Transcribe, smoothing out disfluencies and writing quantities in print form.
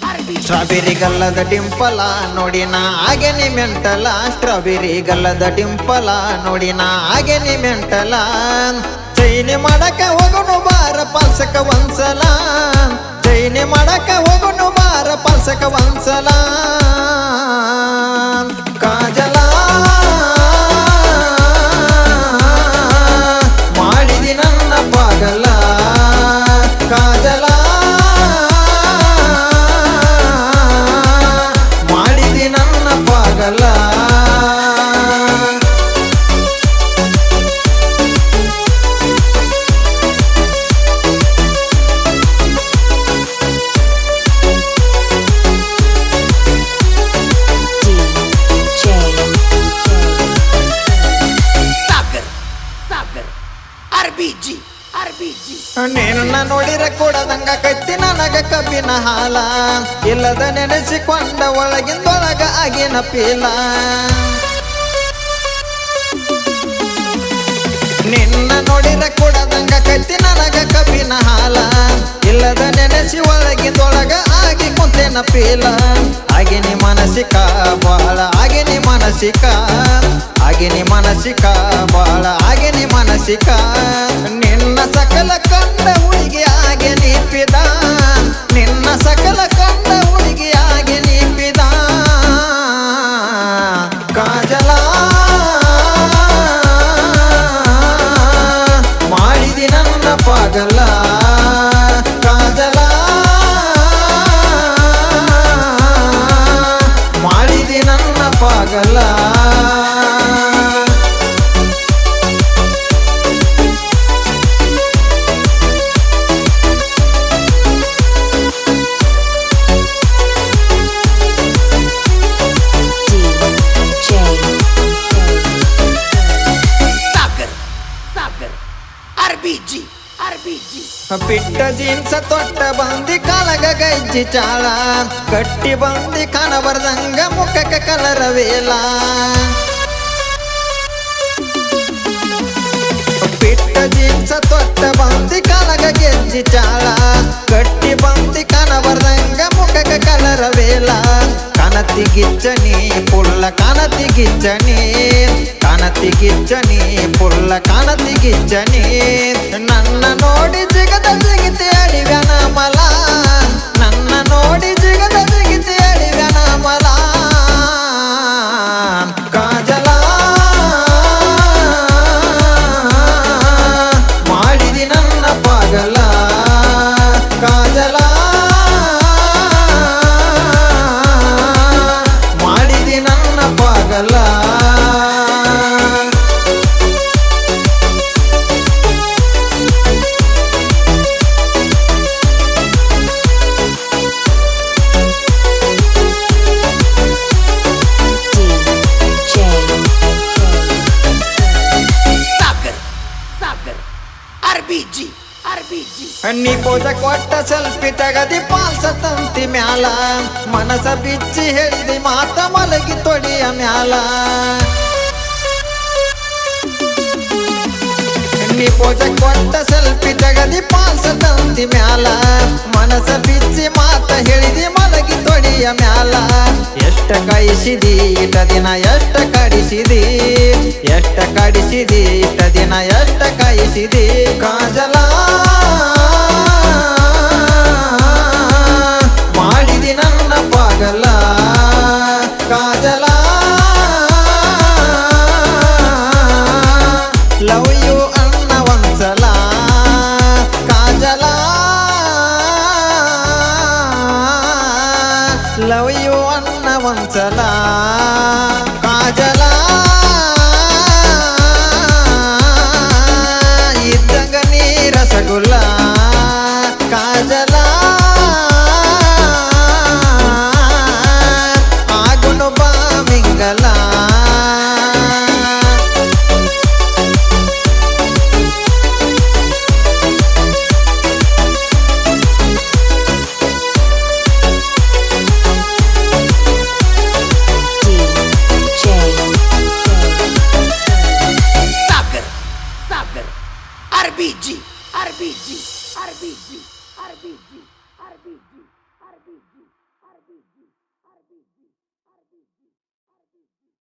Strawberry ಗಲ್ಲದ ಡಿಂಪಲ ನೋಡಿನ ಹಾಗೆನಿ ಮೆಂಟಲ strawberry ಗಲ್ಲದ ಡಿಂಪಲ ನೋಡಿನ ಹಾಗೆನಿ ಮೆಂಟಲ ಚೈನಿ ಮಾಡಕ ಹೋಗುನು ಬಾರ ಪಾಲ್ಸಕ ಒಂದ್ಸಲ ಚೈನಿ ಮಾಡಕ ಹೋಗುನು ಬಾರ ಪಾಲ್ಸಕ ಒಂದ್ಸಲ ಕಾಜಲ ಮಾಡಿದಿ ನನ್ನ ಪಾಗಲ ಕಾಜಲ ಮಾಡಿದಿ ನನ್ನ ಪಾಗಲ ನಿನ್ನ ನೋಡಿರ ಕೊಡದಂಗ ಕತ್ತಿ ನನಗ ಕಬ್ಬಿನ ಹಾಲ ಇಲ್ಲದ ನೆನೆಸಿಕೊಂಡ ಒಳಗಿಂದೊಳಗ ಆಗಿನ ಪೀಲ ನಿನ್ನ ನೋಡಿರ ಕೊಡದಂಗ ಕತ್ತಿ ನನಗ ಕಬ್ಬಿನ ಹಾಲ ಇಲ್ಲದ ನೆನೆಸಿ ಒಳಗಿಂದೊಳಗ ಆಗಿ ಕುಂತೇನ ಪೀಲ ಆಗಿನಿ ಮಾನಸಿಕ ಬಾಳ ಆಗಿನಿ ಮಾನಸಿಕ ಆಗಿನಿ ಮಾನಸಿಕ ಬಾಳ ಆಗಿನಿ ಮಾನಸಿಕ ನಿನ್ನ ಸಕಲ ಕಂಡ ಹುಡುಗಿ ಹಾಗೆ ನೀಪಿದ ನಿನ್ನ ಸಕಲ ಕಂಡ ಹುಡುಗಿ ಹಾಗೆ ನೀಪಿದ ಕಾಜಲ ಮಾಡಿದಿ ನನ್ನ ಪಾಗಲ ಕಾಜಲ ಮಾಡಿದಿ ನನ್ನ ಪಾಗಲ ಪಿಟ್ಟ ಜೀನ್ಸ ತೊಟ್ಟ ಬಂದಿ ಕಾಲಗ ಗಜ್ಜಿ ಚಾಳ ಕಟ್ಟಿ ಬಂದಿ ಕನ ಬರ್ದಂಗ ಮುಖಕ್ಕೆ ಕಲರವೇಲ ಪಿಟ್ಟ ಜೀನ್ಸ ತೊಟ್ಟ ಬಂದಿ ಕಾಲಗ ಗೆಜ್ಜಿ ಚಾಳ ಕಟ್ಟಿ ಬಂದಿ ಕನ ಬರ್ದಂಗ ಮುಖಕ್ಕೆ ಕಲರವೇಲ ಕನತಿ ಗಿಚ್ಚನಿ ಪುಲ್ಲ ಕನತಿ ಗಿಚ್ಚನಿ ಕನತಿ ಗಿಚ್ಚನಿ ಪುಲ್ಲ ಕನತಿ ಗಿಚ್ಚನಿ ನನ್ನ ನೋಡಿ ಜಿಗದ ಜಿಗಿತಿ ಅಡಿವ್ಯಾನ ಮಲ ನನ್ನ ನೋಡಿ ಜಿಗದ ಜಿಗಿತಿ ಅಡಿವ್ಯಾನ ಮಲ ಕಾಜಲ ಮಾಡಿದಿ ನನ್ನ ಪಾಗಲ ಕಾಜಲ ಮಾಡಿದಿ ನನ್ನ ಪಾಗಲ ನೀ ಪೋಜ ಕೊಟ್ಟ ಸೆಲ್ಫಿ ತಗದಿ ಪಾಲ್ಸ ತಂತಿ ಮ್ಯಾಲ ಮನಸ ಬಿಚ್ಚಿ ಹೇಳಿದಿ ಮಾತ ಮಲಗಿ ತೊಡಿಯ ಮ್ಯಾಲ ನೀ ಪೋಜ ಕೊಟ್ಟ ಸೆಲ್ಫಿ ತಗದಿ ಪಾಲ್ಸ ತಂತಿ ಮ್ಯಾಲ ಮನಸ ಬಿಚ್ಚಿ ಮಾತ ಹೇಳಿದಿ ಮಲಗಿ ತೊಡಿಯ ಮ್ಯಾಲ ಎಷ್ಟ ಕಾಯಿಸಿದಿ ಇಟ ದಿನ ಎಷ್ಟ ಕಾಡಿಸಿದಿ ಎಷ್ಟ ಕಾಡಿಸಿದಿ ಇಟ ದಿನ ಎಷ್ಟ ಕಾಯಿಸಿದಿ ಕಾಜಲ ಮಾಡಿದಿ ನನ್ನ ಪಾಗಲ ಕಾಜಲ ಲವ್ ಯು ಅನ್ನ ಒಂದ್ಸಲ ಕಾಜಲ ಲವ್ ಯು ಅನ್ನ ಒಂದ್ಸಲ ಕಾಜಲ ಇದ್ದಂಗ ನೀ ರಸಗುಲ್ಲ ಕಾಜಲ ಆಗುನು ಬಾ ಮಿಂಗಲ RBG, RBG, RBG, RBG, RBG.